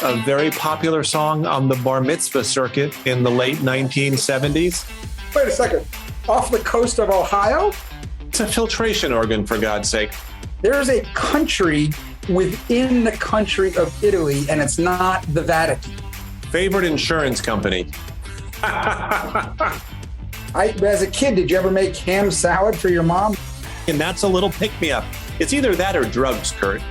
a very popular song on the bar mitzvah circuit in the late 1970s. Wait a second. Off the coast of Ohio? It's a filtration organ, for God's sake. There's a country within the country of Italy, and it's not the Vatican. Favorite insurance company? As a kid, did you ever make ham salad for your mom? And that's a little pick-me-up. It's either that or drugs, Kurt.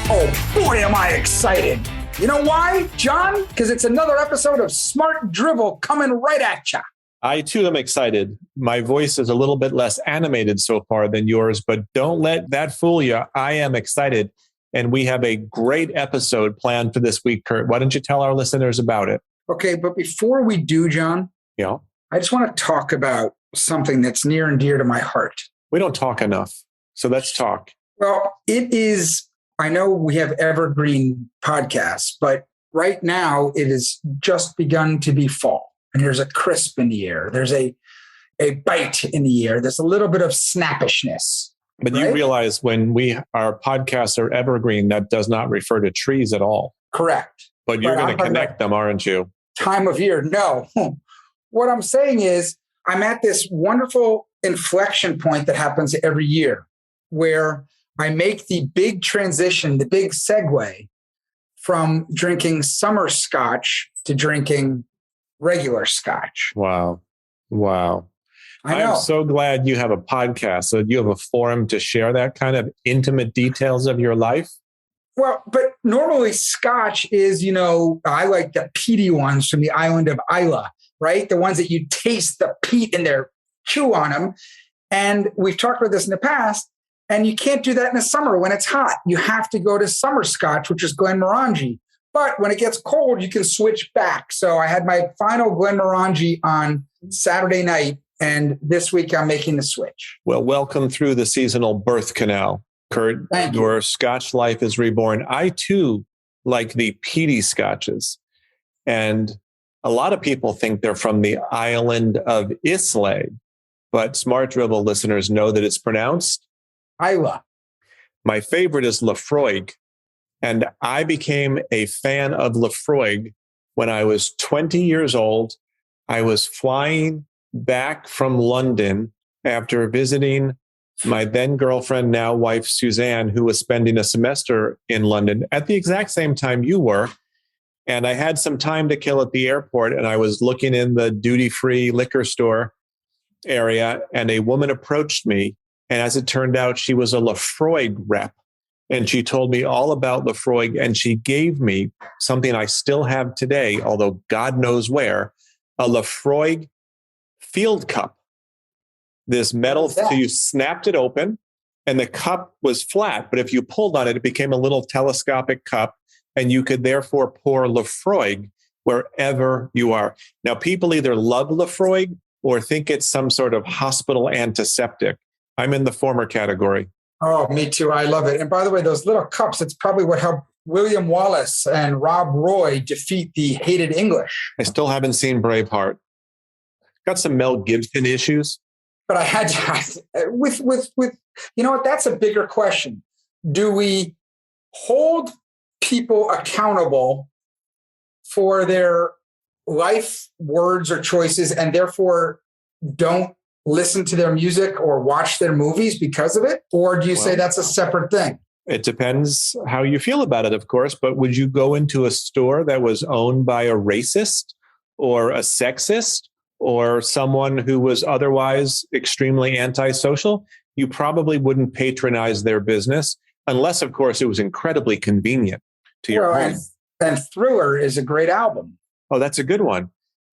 Oh, boy, am I excited. You know why, John? Because it's another episode of Smart Drivel coming right at ya. I, too, am excited. My voice is a little bit less animated so far than yours, but don't let that fool you. I am excited, and we have a great episode planned for this week, Kurt. Why don't you tell our listeners about it? Okay, but before we do, John, Yeah. I just want to talk about something that's near and dear to my heart. We don't talk enough, so let's talk. Well, it is, I know we have evergreen podcasts, but right now it has just begun to be fall. And there's a crisp in the air. There's a bite in the air. There's a little bit of snappishness. But right? You realize when our podcasts are evergreen, that does not refer to trees at all. Correct. But you're going to connect them, aren't you? Time of year. No. What I'm saying is I'm at this wonderful inflection point that happens every year where I make the big transition, the big segue from drinking summer scotch to drinking regular scotch. Wow. I know. I'm so glad you have a podcast, so you have a forum to share that kind of intimate details of your life. Well, but normally scotch is, I like the peaty ones from the island of Islay, right? The ones that you taste the peat in there, chew on them. And we've talked about this in the past, and you can't do that in the summer when it's hot. You have to go to summer scotch, which is Glenmorangie. But when it gets cold, you can switch back. So I had my final Glenmorangie on Saturday night, and this week I'm making the switch. Well, welcome through the seasonal birth canal, Kurt. Thank you. Your Scotch life is reborn. I, too, like the peaty scotches. And a lot of people think they're from the island of Islay, but Smart Dribble listeners know that it's pronounced Islay. My favorite is Lafroig. And I became a fan of Lafroig when I was 20 years old. I was flying back from London after visiting my then girlfriend, now wife, Suzanne, who was spending a semester in London at the exact same time you were. And I had some time to kill at the airport, and I was looking in the duty-free liquor store area, and a woman approached me. And as it turned out, she was a Lafroig rep. And she told me all about Lafroig, and she gave me something I still have today, although God knows where, a Lafroig field cup. This metal, so you snapped it open, and the cup was flat. But if you pulled on it, it became a little telescopic cup, and you could therefore pour Lafroig wherever you are. Now, people either love Lafroig or think it's some sort of hospital antiseptic. I'm in the former category. Oh, me too. I love it. And by the way, those little cups, it's probably what helped William Wallace and Rob Roy defeat the hated English. I still haven't seen Braveheart. Got some Mel Gibson issues. But I had to, with you know what, that's a bigger question. Do we hold people accountable for their life words or choices and therefore don't listen to their music or watch their movies because of it? Or do you say that's a separate thing? It depends how you feel about it, of course. But would you go into a store that was owned by a racist or a sexist or someone who was otherwise extremely antisocial? You probably wouldn't patronize their business unless, of course, it was incredibly convenient to your home. And Thriller is a great album. Oh, that's a good one.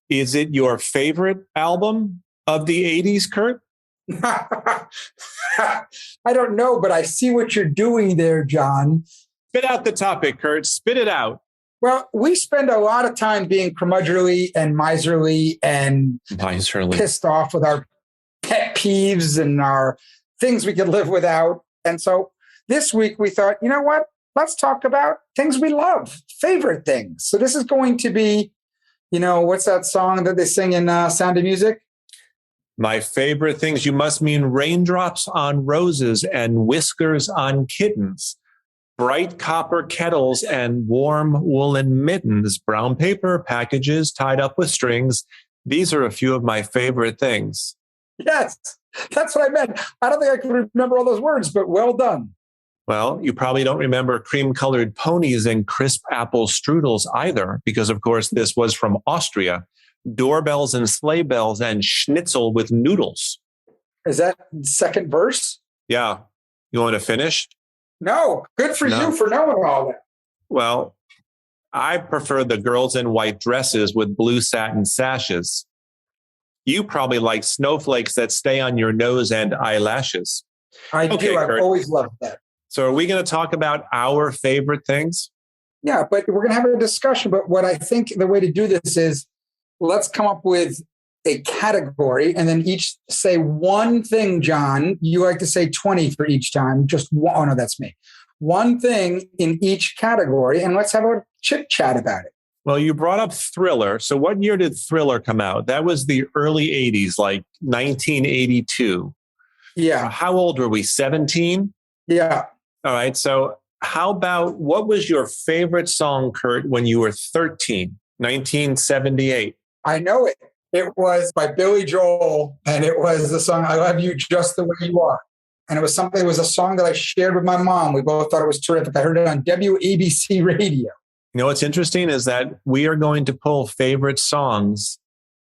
Is it your favorite album of the 80s, Kurt? I don't know, but I see what you're doing there, John. Spit out the topic, Kurt. Spit it out. Well, we spend a lot of time being curmudgeonly and miserly and pissed off with our pet peeves and our things we could live without. And so this week we thought, you know what? Let's talk about things we love, favorite things. So this is going to be, what's that song that they sing in Sound of Music? My favorite things, you must mean raindrops on roses and whiskers on kittens, bright copper kettles and warm woolen mittens, brown paper packages tied up with strings. These are a few of my favorite things. Yes, that's what I meant. I don't think I can remember all those words, but well done. Well, you probably don't remember cream-colored ponies and crisp apple strudels either, because, of course, this was from Austria. Doorbells and sleigh bells and schnitzel with noodles. Is that the second verse? Yeah. You want to finish? No. Good for you for knowing all that. Well, I prefer the girls in white dresses with blue satin sashes. You probably like snowflakes that stay on your nose and eyelashes. I do. I've always loved that. So are we going to talk about our favorite things? Yeah, but we're going to have a discussion. But what I think the way to do this is, let's come up with a category and then each say one thing, John. You like to say 20 for each time. Just one. Oh, no, that's me. One thing in each category, and let's have a chit chat about it. Well, you brought up Thriller. So what year did Thriller come out? That was the early 80s, like 1982. Yeah. How old were we? 17? Yeah. All right. So how about, what was your favorite song, Kurt, when you were 13? 1978. I know it. It was by Billy Joel, and it was the song "I Love You Just the Way You Are." And it was a song that I shared with my mom. We both thought it was terrific. I heard it on WABC radio. You know what's interesting is that we are going to pull favorite songs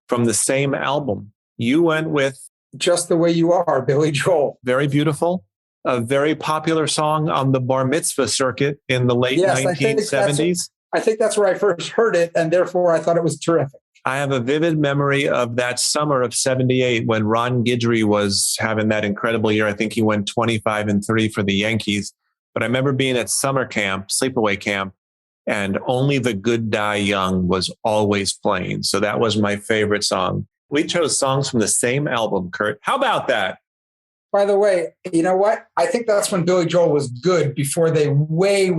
from the same album. You went with "Just the Way You Are," Billy Joel. Very beautiful. A very popular song on the bar mitzvah circuit in the late 1970s. I think that's where I first heard it, and therefore I thought it was terrific. I have a vivid memory of that summer of 78 when Ron Guidry was having that incredible year. I think he went 25-3 for the Yankees. But I remember being at summer camp, sleepaway camp, and Only the Good Die Young was always playing. So that was my favorite song. We chose songs from the same album, Kurt. How about that? By the way, you know what? I think that's when Billy Joel was good before they way.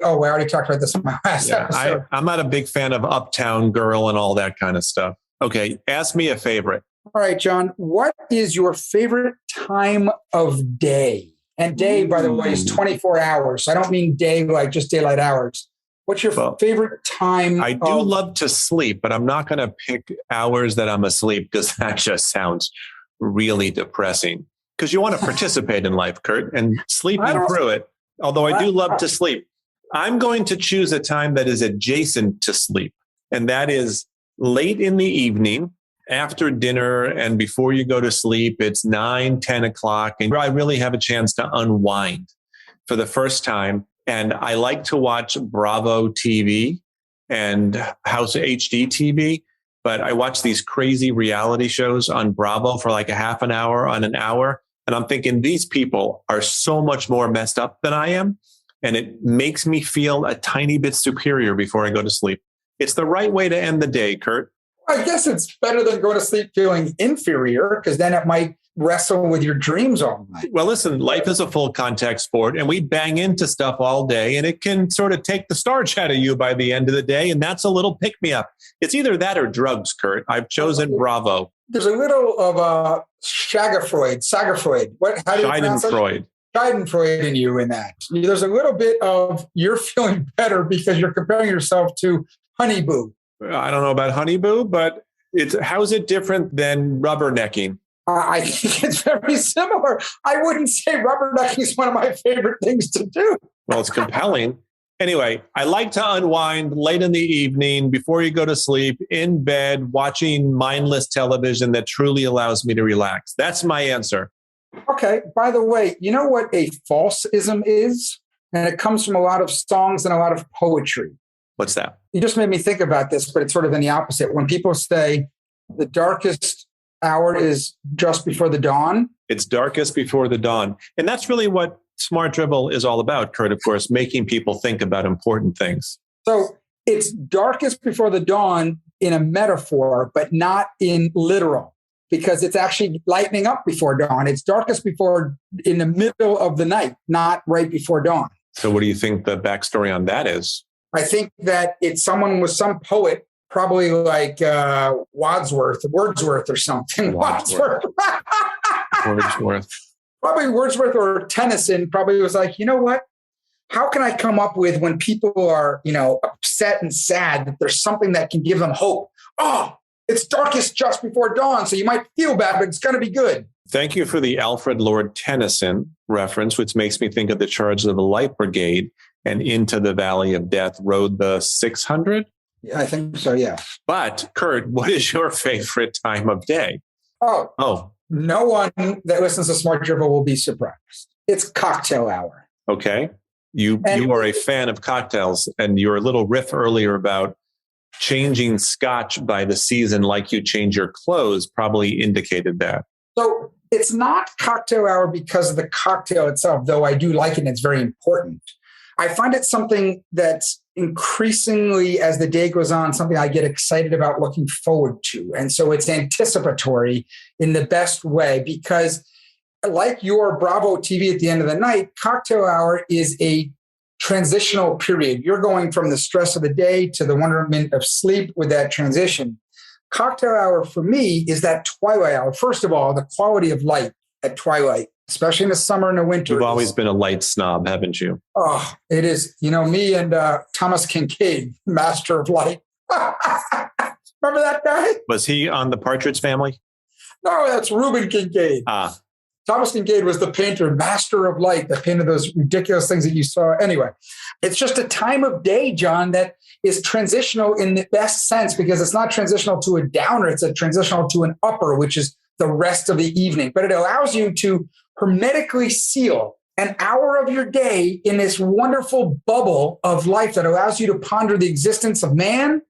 Oh, I already talked about this in my last episode. I'm not a big fan of Uptown Girl and all that kind of stuff. Okay, ask me a favorite. All right, John, what is your favorite time of day? And day, by the way, is 24 hours. So I don't mean day like just daylight hours. What's your favorite time? I do love to sleep, but I'm not going to pick hours that I'm asleep because that just sounds really depressing. Because you want to participate in life, Kurt, and sleeping through it. Although I do love to sleep. I'm going to choose a time that is adjacent to sleep. And that is late in the evening, after dinner and before you go to sleep. It's 9, 10 o'clock. And I really have a chance to unwind for the first time. And I like to watch Bravo TV and House HD TV. But I watch these crazy reality shows on Bravo for like a half an hour on an hour. And I'm thinking these people are so much more messed up than I am. And it makes me feel a tiny bit superior before I go to sleep. It's the right way to end the day, Kurt. I guess it's better than going to sleep feeling inferior, because then it might wrestle with your dreams all night. Well, listen, life is a full contact sport and we bang into stuff all day and it can sort of take the starch out of you by the end of the day. And that's a little pick me up. It's either that or drugs, Kurt. I've chosen Bravo. There's a little of Schadenfreude. How do you pronounce it? Schadenfreude in you in that. There's a little bit of you're feeling better because you're comparing yourself to Honeyboo. I don't know about Honeyboo, but how's it different than rubbernecking? I think it's very similar. I wouldn't say rubbernecking is one of my favorite things to do. Well, it's compelling. Anyway, I like to unwind late in the evening before you go to sleep, in bed, watching mindless television that truly allows me to relax. That's my answer. Okay. By the way, you know what a falseism is? And it comes from a lot of songs and a lot of poetry. What's that? You just made me think about this, but it's sort of in the opposite. When people say the darkest hour is just before the dawn. It's darkest before the dawn. And that's really what Smart Dribble is all about, Kurt, of course, making people think about important things. So it's darkest before the dawn in a metaphor, but not in literal, because it's actually lightening up before dawn. It's darkest before in the middle of the night, not right before dawn. So what do you think the backstory on that is? I think that it's some poet Probably like Wordsworth or something. Wordsworth. Probably Wordsworth or Tennyson probably was like, you know what? How can I come up with when people are, upset and sad that there's something that can give them hope? Oh, it's darkest just before dawn. So you might feel bad, but it's going to be good. Thank you for the Alfred Lord Tennyson reference, which makes me think of the charge of the Light Brigade and Into the Valley of Death rode the 600. Yeah, I think so. Yeah. But Kurt, what is your favorite time of day? Oh, no one that listens to Smart Dribble will be surprised. It's cocktail hour. Okay. You are a fan of cocktails, and your little riff earlier about changing scotch by the season like you change your clothes probably indicated that. So it's not cocktail hour because of the cocktail itself, though I do like it and it's very important. I find it something that's increasingly, as the day goes on, something I get excited about looking forward to. And so it's anticipatory in the best way because like your Bravo TV at the end of the night, cocktail hour is a transitional period. You're going from the stress of the day to the wonderment of sleep with that transition. Cocktail hour for me is that twilight hour. First of all, the quality of light at twilight, especially in the summer and the winter. You've always been a light snob, haven't you? Oh, it is. Me and Thomas Kincaid, master of light. Remember that guy? Was he on the Partridge Family? No, that's Reuben Kincaid. Thomas Kincaid was the painter, master of light, that painted those ridiculous things that you saw. Anyway, it's just a time of day, John, that is transitional in the best sense because it's not transitional to a downer. It's a transitional to an upper, which is the rest of the evening. But it allows you to hermetically seal an hour of your day in this wonderful bubble of life that allows you to ponder the existence of man,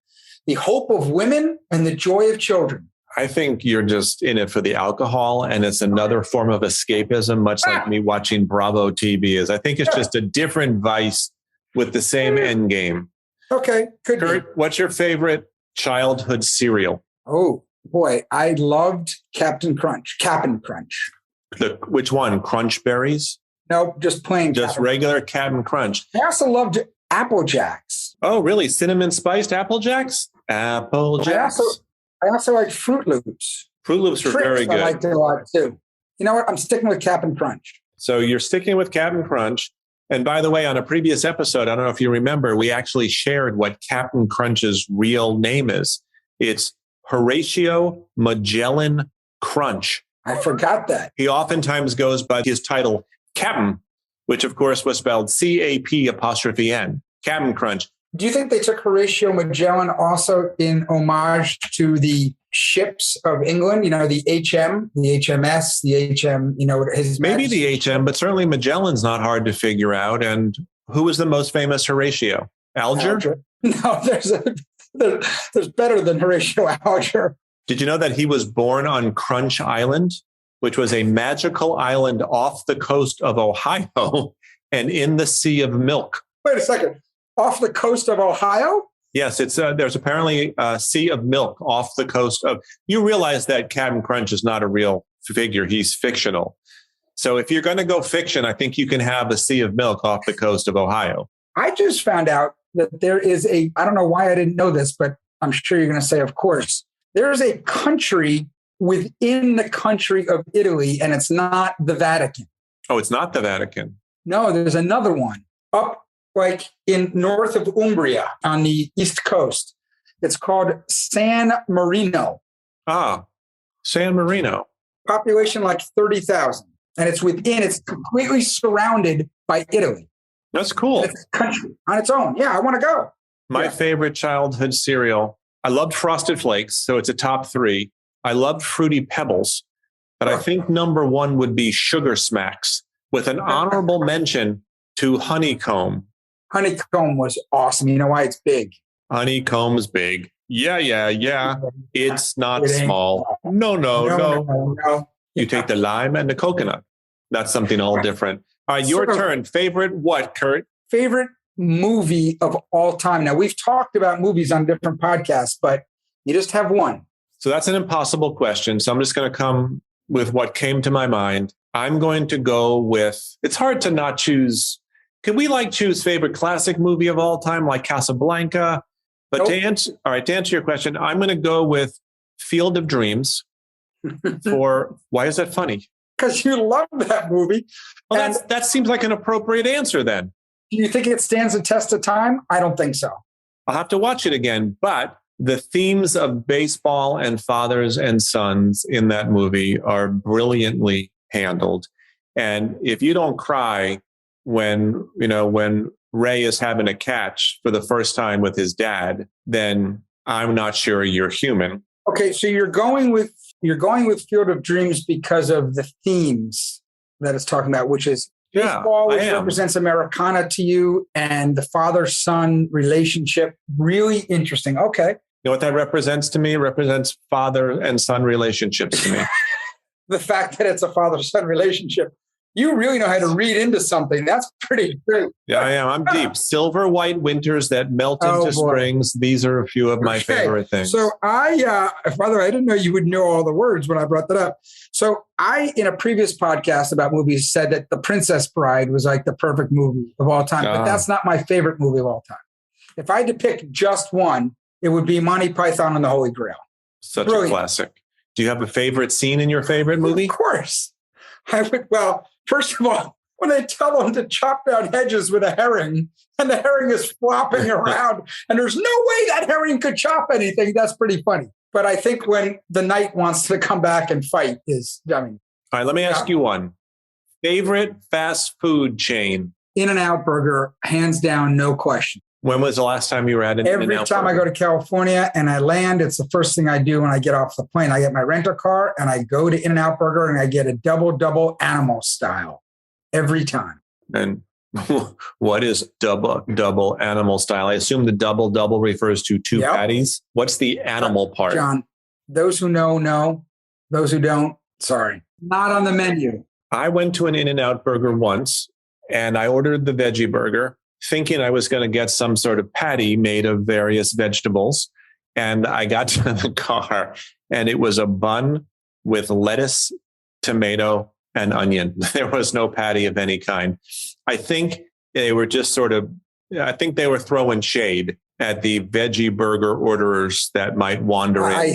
the hope of women, and the joy of children. I think you're just in it for the alcohol, and it's another form of escapism, much like me watching Bravo TV is. I think it's just a different vice with the same end game. Okay, could be. Kurt, what's your favorite childhood cereal? Oh, boy, I loved Captain Crunch. Which one? Crunch Berries? No, just plain. Just regular Captain Crunch. I also loved Apple Jacks. Oh, really? Cinnamon spiced Apple Jacks? Apple Jacks. I also like Fruit Loops. Fruit Loops were very good. I liked it a lot too. You know what? I'm sticking with Captain Crunch. So you're sticking with Captain Crunch. And by the way, on a previous episode, I don't know if you remember, we actually shared what Captain Crunch's real name is. It's Horatio Magellan Crunch. I forgot that. He oftentimes goes by his title, Captain, which of course was spelled CAP''N, Captain Crunch. Do you think they took Horatio Magellan also in homage to the ships of England? The HM, the HMS, the HM, his Maybe the HM, but certainly Magellan's not hard to figure out. And who was the most famous Horatio? Alger? No, there's better than Horatio Alger. Did you know that he was born on Crunch Island, which was a magical island off the coast of Ohio and in the Sea of Milk? Wait a second. Off the coast of Ohio? Yes, it's there's apparently a Sea of Milk off the coast of. You realize that Captain Crunch is not a real figure; he's fictional. So if you're going to go fiction, I think you can have a Sea of Milk off the coast of Ohio. I just found out that there is I don't know why I didn't know this, but I'm sure you're going to say, of course, there is a country within the country of Italy, and it's not the Vatican. Oh, it's not the Vatican. No, there's another one up like in north of Umbria on the East Coast. It's called San Marino. San Marino. Population like 30,000. And it's completely surrounded by Italy. That's cool. It's a country on its own. Yeah, I want to go. My favorite childhood cereal. I loved Frosted Flakes, so it's a top 3. I loved Fruity Pebbles, but I think number 1 would be Sugar Smacks with an honorable mention to Honeycomb. Honeycomb was awesome. You know why? It's big. Honeycomb's big. Yeah. It's not small. No. You take the lime and the coconut. That's something all different. All right, your turn. Favorite what, Kurt? Favorite movie of all time. Now, we've talked about movies on different podcasts, but you just have one. So that's an impossible question. So I'm just going to come with what came to my mind. I'm going to go with, it's hard to not choose. Could we choose favorite classic movie of all time, like Casablanca? But to answer your question, I'm going to go with Field of Dreams why is that funny? Because you love that movie. Well, that seems like an appropriate answer then. Do you think it stands the test of time? I don't think so. I'll have to watch it again. But the themes of baseball and fathers and sons in that movie are brilliantly handled. And if you don't cry when Ray is having a catch for the first time with his dad, then I'm not sure you're human. Okay, so you're going with Field of Dreams because of the themes that it's talking about, which is baseball, which represents Americana to you, and the father-son relationship. Really interesting. Okay. You know what that represents to me? It represents father and son relationships to me. The fact that it's a father-son relationship. You really know how to read into something. That's pretty great. Yeah, I am. I'm deep. Silver white winters that melt into springs. These are a few of my favorite things. So by the way, I didn't know you would know all the words when I brought that up. So in a previous podcast about movies, said that The Princess Bride was like the perfect movie of all time. But that's not my favorite movie of all time. If I had to pick just one, it would be Monty Python and the Holy Grail. Such a classic. Do you have a favorite scene in your favorite movie? Of course. I would. Well, first of all, when they tell them to chop down hedges with a herring and the herring is flopping around and there's no way that herring could chop anything, that's pretty funny. But I think when the knight wants to come back and fight All right, let me ask you one. Favorite fast food chain? In-N-Out Burger, hands down, no question. When was the last time you were at an In-N-Out Every time I go to California and I land, it's the first thing I do when I get off the plane. I get my rental car and I go to In-N-Out Burger and I get a double animal style every time. And what is double animal style? I assume the double refers to two patties. What's the animal part? John, those who know. Those who don't, sorry. Not on the menu. I went to an In-N-Out Burger once and I ordered the veggie burger, thinking I was going to get some sort of patty made of various vegetables. And I got to the car and it was a bun with lettuce, tomato, and onion. There was no patty of any kind. I think they were just they were throwing shade at the veggie burger orderers that might wander in. I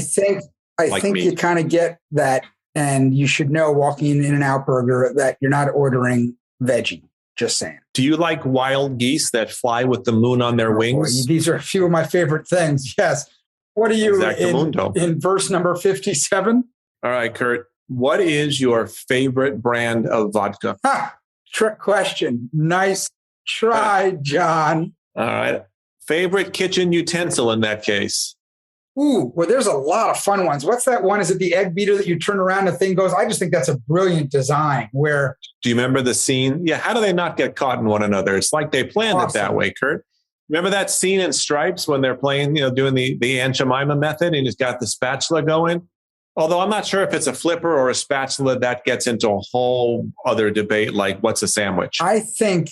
think you kind of get that. And you should know walking in In-N-Out Burger that you're not ordering veggie. Just saying. Do you like wild geese that fly with the moon on their wings? Boy, these are a few of my favorite things. Yes. What are you in verse number 57? All right, Kurt. What is your favorite brand of vodka? Trick question. Nice try, John. All right. Favorite kitchen utensil in that case? Ooh, well, there's a lot of fun ones. What's that one? Is it the egg beater that you turn around and the thing goes? I just think that's a brilliant design. Do you remember the scene? Yeah. How do they not get caught in one another? It's like they planned it that way, Kurt. Remember that scene in Stripes when they're playing, doing the Aunt Jemima method and he's got the spatula going? Although I'm not sure if it's a flipper or a spatula, that gets into a whole other debate, like what's a sandwich? I think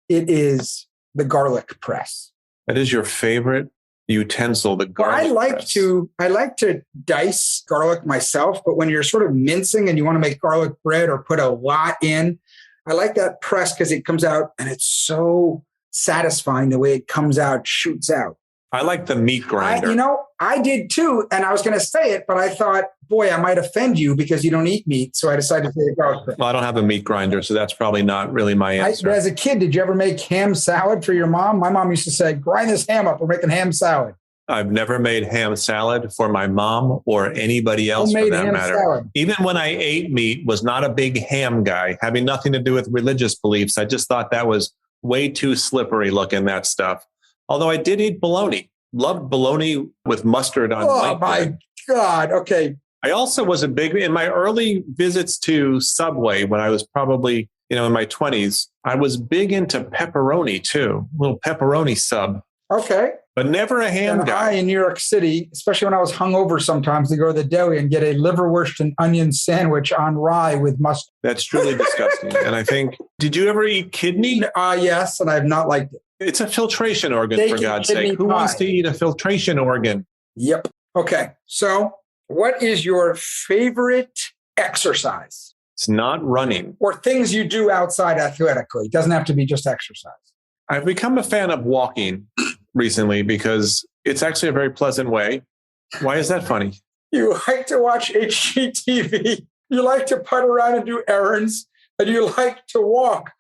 it is the garlic press. That is your favorite utensil, the garlic press. I like to dice garlic myself, but when you're sort of mincing and you want to make garlic bread or put a lot in, I like that press because it comes out and it's so satisfying the way it comes out, shoots out. I like the meat grinder. I did too, and I was going to say it, but I thought, boy, I might offend you because you don't eat meat, so I decided to say the garlic press. Well, I don't have a meat grinder, so that's probably not really my answer. As a kid, did you ever make ham salad for your mom? My mom used to say, grind this ham up, we're making ham salad. I've never made ham salad for my mom or anybody else for that matter. Salad. Even when I ate meat, was not a big ham guy, having nothing to do with religious beliefs. I just thought that was way too slippery looking, that stuff. Although I did eat bologna. Loved bologna with mustard on white bread. Oh, my God. Okay. I also was in my early visits to Subway when I was probably, in my 20s, I was big into pepperoni too, a little pepperoni sub. Okay. But never a ham guy. In New York City, especially when I was hungover sometimes, to go to the deli and get a liverwurst and onion sandwich on rye with mustard. That's truly disgusting. And I think, did you ever eat kidney? Yes, and I have not liked it. It's a filtration organ, for God's sake. Who wants to eat a filtration organ? Yep. Okay. So what is your favorite exercise? It's not running. Or things you do outside athletically. It doesn't have to be just exercise. I've become a fan of walking recently because It's actually a very pleasant way. Why is that funny? You like to watch HGTV. You like to putt around and do errands, and you like to walk.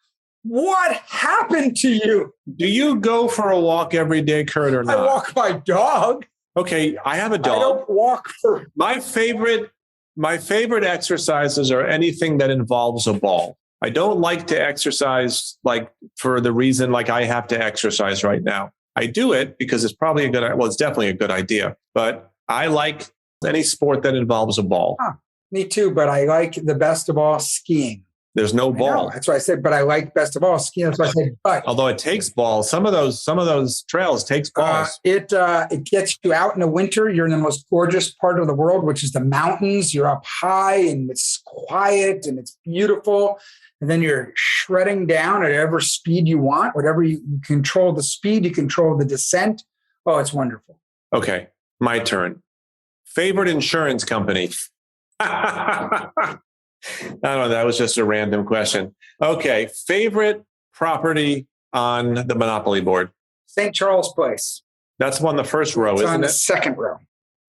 What happened to you? Do you go for a walk every day, Kurt, or not? I walk my dog. Okay, I have a dog. I don't walk for... My favorite exercises are anything that involves a ball. I don't like to exercise like for the reason like I have to exercise right now. I do it because it's probably it's definitely a good idea, but I like any sport that involves a ball. Me too, but I like the best of all skiing. There's no ball. That's what I said, but I like best of all skiing. That's what I said, but. Although it takes balls. Some of those trails takes balls. It gets you out in the winter. You're in the most gorgeous part of the world, which is the mountains. You're up high and it's quiet and it's beautiful. And then you're shredding down at whatever speed you want, whatever you control the speed, you control the descent. Oh, it's wonderful. Okay, my turn. Favorite insurance company? I don't know. That was just a random question. Okay, favorite property on the Monopoly board? St. Charles Place. That's on the first row, isn't it? On the second row.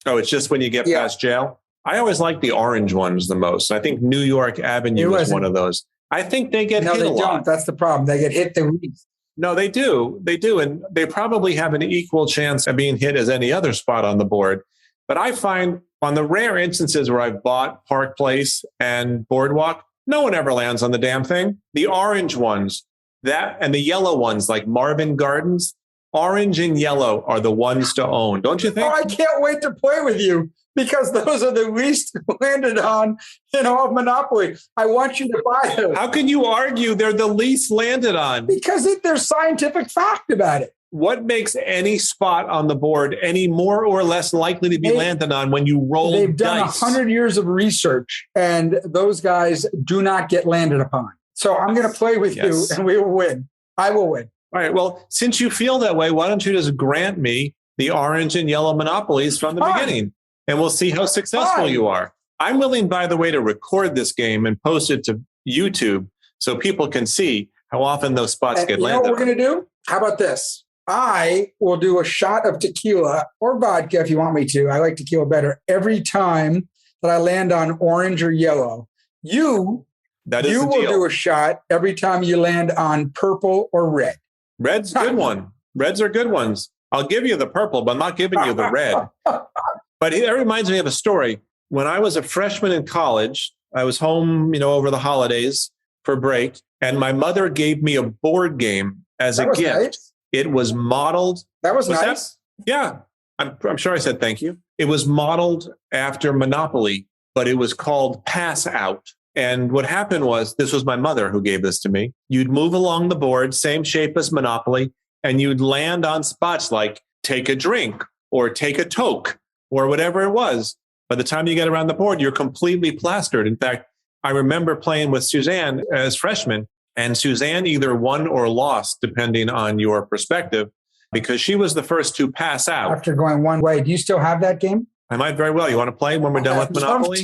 Oh, it's just when you get past jail? I always like the orange ones the most. I think New York Avenue is one of those. I think they get hit a lot. No, they don't. That's the problem. They get hit the least. No, they do. They do. And they probably have an equal chance of being hit as any other spot on the board. But I find on the rare instances where I've bought Park Place and Boardwalk, no one ever lands on the damn thing. The orange ones, that and the yellow ones like Marvin Gardens, orange and yellow are the ones to own. Don't you think? Oh, I can't wait to play with you because those are the least landed on in all of Monopoly. I want you to buy them. How can you argue they're the least landed on? Because there's scientific fact about it. What makes any spot on the board any more or less likely to be landed on when you roll dice? They've done 100 years of research, and those guys do not get landed upon. So I'm going to play with you, and we will win. I will win. All right. Well, since you feel that way, why don't you just grant me the orange and yellow monopolies from the beginning, and we'll see how successful you are. I'm willing, by the way, to record this game and post it to YouTube so people can see how often those spots get landed. You know what we're going to do? How about this? I will do a shot of tequila or vodka if you want me to. I like tequila better every time that I land on orange or yellow. You will do a shot every time you land on purple or red. Red's a good one. Reds are good ones. I'll give you the purple, but I'm not giving you the red. But it reminds me of a story. When I was a freshman in college, I was home, over the holidays for break, and my mother gave me a board game as a gift. Nice. It was modeled. That was nice. Yeah. I'm sure I said thank you. It was modeled after Monopoly, but it was called Pass Out. And what happened was, this was my mother who gave this to me. You'd move along the board, same shape as Monopoly, and you'd land on spots like take a drink or take a toke or whatever it was. By the time you get around the board, you're completely plastered. In fact, I remember playing with Suzanne as freshmen, and Suzanne either won or lost, depending on your perspective, because she was the first to pass out. After going one way. Do you still have that game? I might very well. You want to play when we're done with Monopoly?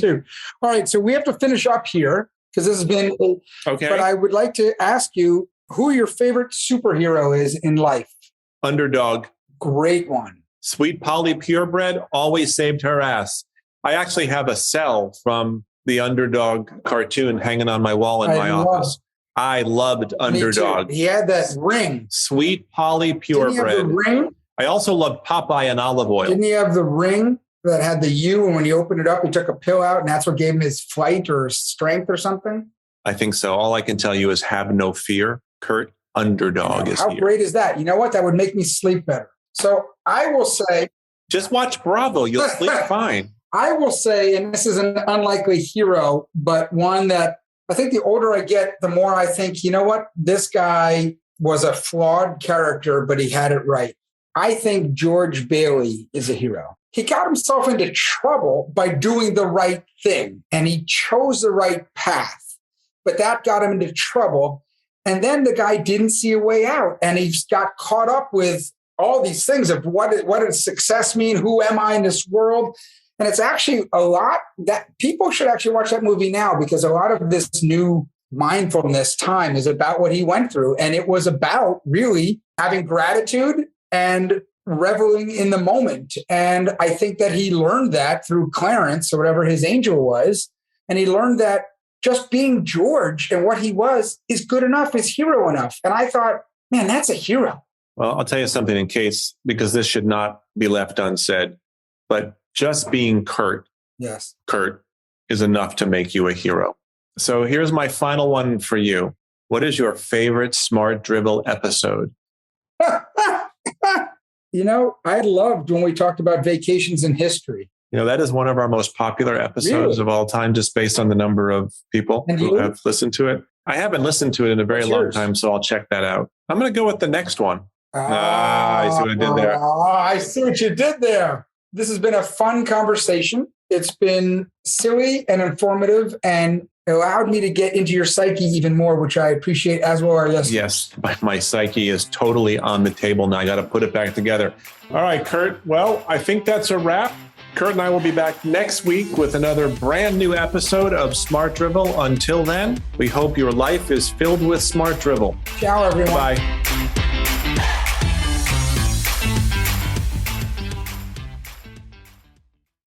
All right. So we have to finish up here because this has been... Okay. But I would like to ask you who your favorite superhero is in life. Underdog. Great one. Sweet Polly Purebred always saved her ass. I actually have a cell from the Underdog cartoon hanging on my wall in my office. I loved Underdog. He had that ring. Sweet Polly Purebred. Didn't he have the ring? I also loved Popeye and Olive Oil. Didn't he have the ring that had the U, and when he opened it up, he took a pill out, and that's what gave him his flight or strength or something? I think so. All I can tell you is have no fear. Kurt, Underdog is here. How great is that? You know what? That would make me sleep better. So I will say... Just watch Bravo. You'll sleep fine. I will say, and this is an unlikely hero, but one that I think the older I get, the more I think, you know what? This guy was a flawed character, but he had it right. I think George Bailey is a hero. He got himself into trouble by doing the right thing, and he chose the right path, but that got him into trouble. And then the guy didn't see a way out, and he got caught up with all these things of what does success mean? Who am I in this world? And it's actually a lot that people should actually watch that movie now, because a lot of this new mindfulness time is about what he went through. And it was about really having gratitude and reveling in the moment. And I think that he learned that through Clarence or whatever his angel was. And he learned that just being George and what he was is good enough, is hero enough. And I thought, man, that's a hero. Well, I'll tell you something in case, because this should not be left unsaid, but just being Kurt, yes, Kurt, is enough to make you a hero. So here's my final one for you. What is your favorite Smart Dribble episode? You know, I loved when we talked about vacations in history. You know, that is one of our most popular episodes of all time, just based on the number of people who have listened to it. I haven't listened to it in a very long time, so I'll check that out. I'm going to go with the next one. I see what I did there. I see what you did there. This has been a fun conversation. It's been silly and informative and allowed me to get into your psyche even more, which I appreciate, as well our listeners. Yes, my psyche is totally on the table now. I got to put it back together. All right, Kurt. Well, I think that's a wrap. Kurt and I will be back next week with another brand new episode of Smart Dribble. Until then, we hope your life is filled with Smart Dribble. Ciao, everyone. Bye.